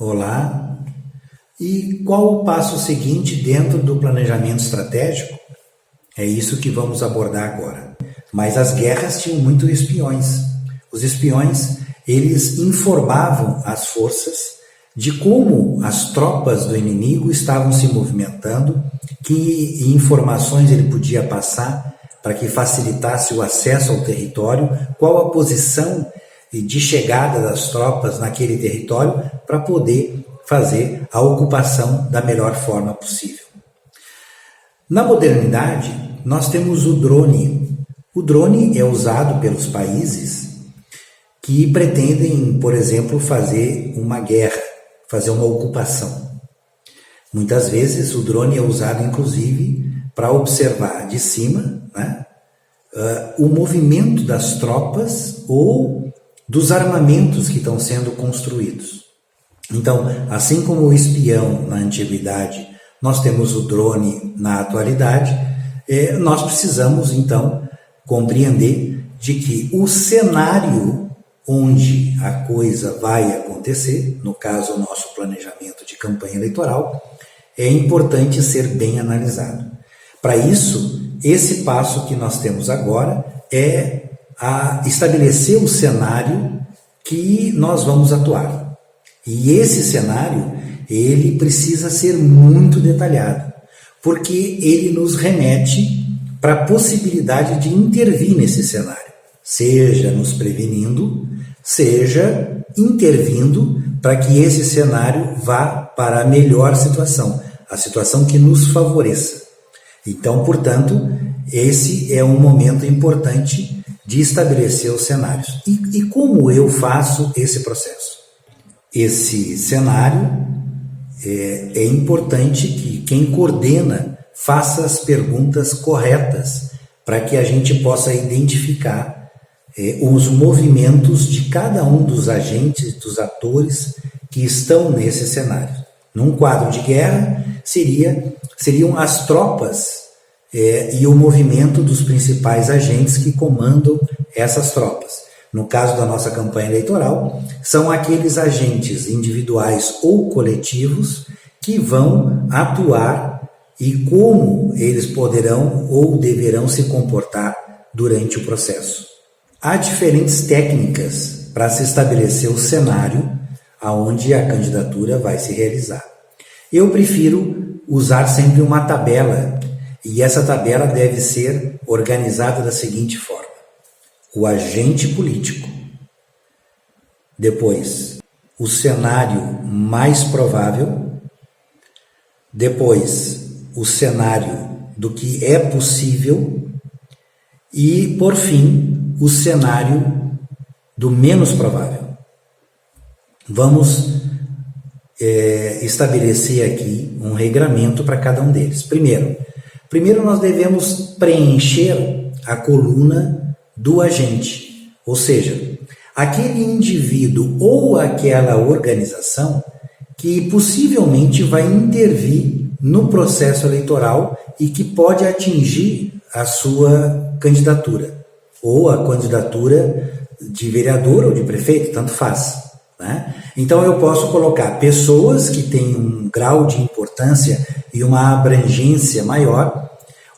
Olá. E qual o passo seguinte dentro do planejamento estratégico? É isso que vamos abordar agora. Mas as guerras tinham muitos espiões. Os espiões, eles informavam as forças de como as tropas do inimigo estavam se movimentando, que informações ele podia passar para que facilitasse o acesso ao território, qual a posição de chegada das tropas naquele território para poder fazer a ocupação da melhor forma possível. Na modernidade, nós temos o drone. O drone é usado pelos países que pretendem, por exemplo, fazer uma guerra, fazer uma ocupação. Muitas vezes o drone é usado, inclusive, para observar de cima, né, o movimento das tropas ou dos armamentos que estão sendo construídos. Então, assim como o espião na antiguidade, nós temos o drone na atualidade, nós precisamos, então, compreender de que o cenário onde a coisa vai acontecer, no caso o nosso planejamento de campanha eleitoral, é importante ser bem analisado. Para isso, esse passo que nós temos agora é estabelecer o cenário que nós vamos atuar. E esse cenário, ele precisa ser muito detalhado, porque ele nos remete para a possibilidade de intervir nesse cenário, seja nos prevenindo, seja intervindo para que esse cenário vá para a melhor situação, a situação que nos favoreça. Então, portanto, esse é um momento importante de estabelecer os cenários. E como eu faço esse processo? Esse cenário é importante que quem coordena faça as perguntas corretas para que a gente possa identificar os movimentos de cada um dos agentes, dos atores que estão nesse cenário. Num quadro de guerra, seriam as tropas e o movimento dos principais agentes que comandam essas tropas. No caso da nossa campanha eleitoral, são aqueles agentes individuais ou coletivos que vão atuar e como eles poderão ou deverão se comportar durante o processo. Há diferentes técnicas para se estabelecer o cenário aonde a candidatura vai se realizar. Eu prefiro usar sempre uma tabela, e essa tabela deve ser organizada da seguinte forma: o agente político, depois o cenário mais provável, depois o cenário do que é possível e, por fim, o cenário do menos provável. Vamos estabelecer aqui um regramento para cada um deles. Primeiro nós devemos preencher a coluna do agente, ou seja, aquele indivíduo ou aquela organização que possivelmente vai intervir no processo eleitoral e que pode atingir a sua candidatura, ou a candidatura de vereador ou de prefeito, tanto faz, né? Então eu posso colocar pessoas que têm um grau de importância e uma abrangência maior,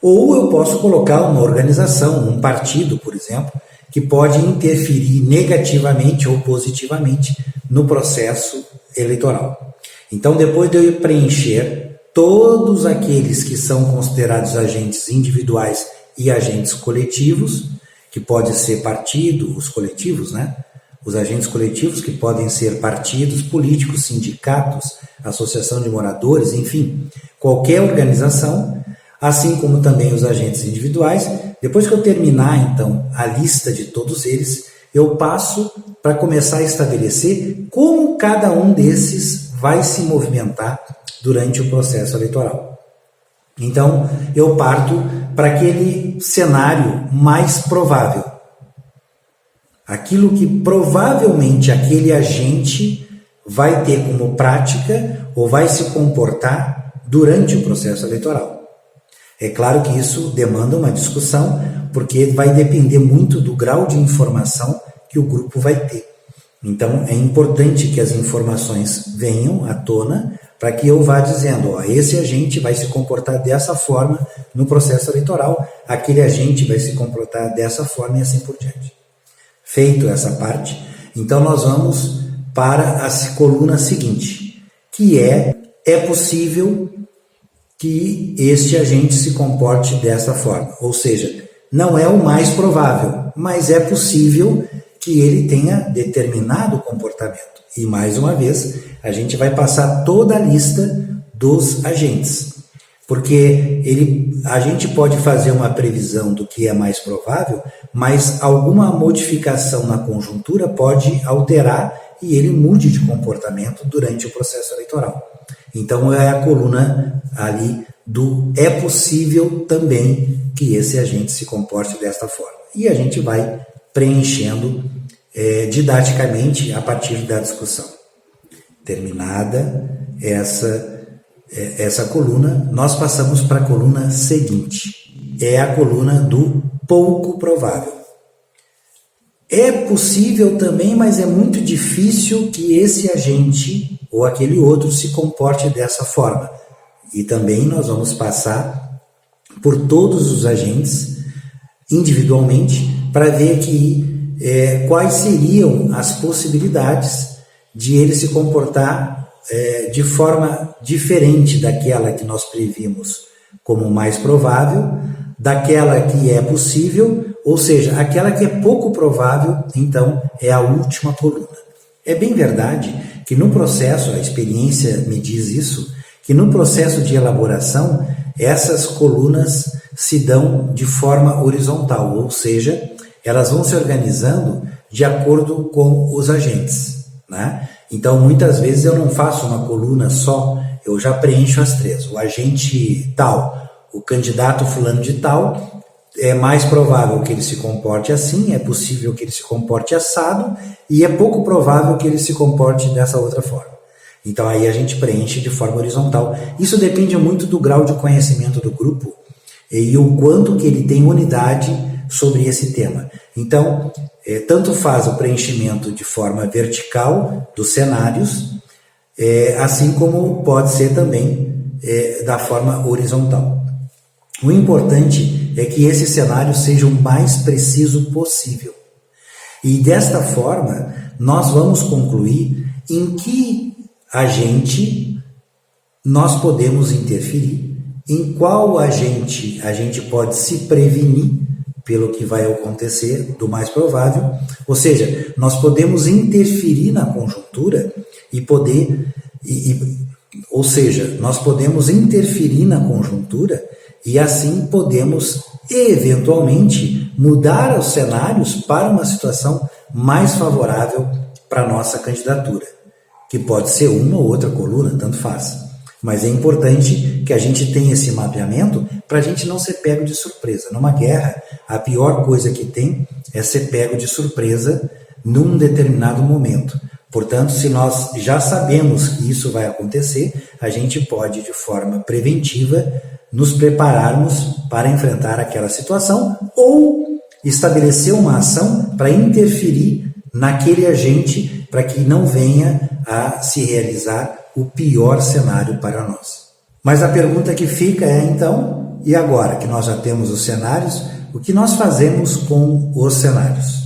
ou eu posso colocar uma organização, um partido, por exemplo, que pode interferir negativamente ou positivamente no processo eleitoral. Então, depois de eu preencher todos aqueles que são considerados agentes individuais e agentes coletivos, que pode ser partido, os coletivos, né? Os agentes coletivos que podem ser partidos políticos, sindicatos, associação de moradores, enfim, qualquer organização, assim como também os agentes individuais. Depois que eu terminar, então, a lista de todos eles, eu passo para começar a estabelecer como cada um desses vai se movimentar durante o processo eleitoral. Então, eu parto para aquele cenário mais provável. Aquilo que provavelmente aquele agente vai ter como prática ou vai se comportar durante o processo eleitoral. É claro que isso demanda uma discussão, porque vai depender muito do grau de informação que o grupo vai ter. Então é importante que as informações venham à tona para que eu vá dizendo, ó, esse agente vai se comportar dessa forma no processo eleitoral, aquele agente vai se comportar dessa forma e assim por diante. Feito essa parte, então nós vamos para a coluna seguinte, que é possível que este agente se comporte dessa forma. Ou seja, não é o mais provável, mas é possível que ele tenha determinado comportamento. E mais uma vez, a gente vai passar toda a lista dos agentes. Porque a gente pode fazer uma previsão do que é mais provável, mas alguma modificação na conjuntura pode alterar e ele mude de comportamento durante o processo eleitoral. Então é a coluna ali do é possível também que esse agente se comporte desta forma. E a gente vai preenchendo didaticamente a partir da discussão. Terminada essa coluna, nós passamos para a coluna seguinte. É a coluna do pouco provável. É possível também, mas é muito difícil que esse agente ou aquele outro se comporte dessa forma. E também nós vamos passar por todos os agentes individualmente para ver aqui quais seriam as possibilidades de ele se comportar de forma diferente daquela que nós previmos como mais provável, daquela que é possível, ou seja, aquela que é pouco provável, então é a última coluna. É bem verdade que no processo, a experiência me diz isso, que no processo de elaboração, essas colunas se dão de forma horizontal, ou seja, elas vão se organizando de acordo com os agentes, né? Então, muitas vezes eu não faço uma coluna só, eu já preencho as três. O agente tal, o candidato fulano de tal, é mais provável que ele se comporte assim, é possível que ele se comporte assado e é pouco provável que ele se comporte dessa outra forma. Então aí a gente preenche de forma horizontal. Isso depende muito do grau de conhecimento do grupo e o quanto que ele tem unidade sobre esse tema. Então, tanto faz o preenchimento de forma vertical dos cenários, assim como pode ser também da forma horizontal. O importante é que esse cenário seja o mais preciso possível. E desta forma, nós vamos concluir em que agente nós podemos interferir, em qual agente a gente pode se prevenir pelo que vai acontecer do mais provável, ou seja, nós podemos interferir na conjuntura ou seja, nós podemos interferir na conjuntura e assim podemos eventualmente mudar os cenários para uma situação mais favorável para a nossa candidatura, que pode ser uma ou outra coluna, tanto faz. Mas é importante que a gente tenha esse mapeamento para a gente não ser pego de surpresa. Numa guerra, a pior coisa que tem é ser pego de surpresa num determinado momento. Portanto, se nós já sabemos que isso vai acontecer, a gente pode, de forma preventiva, nos prepararmos para enfrentar aquela situação ou estabelecer uma ação para interferir naquele agente para que não venha a se realizar o pior cenário para nós. Mas a pergunta que fica é então, e agora que nós já temos os cenários, o que nós fazemos com os cenários?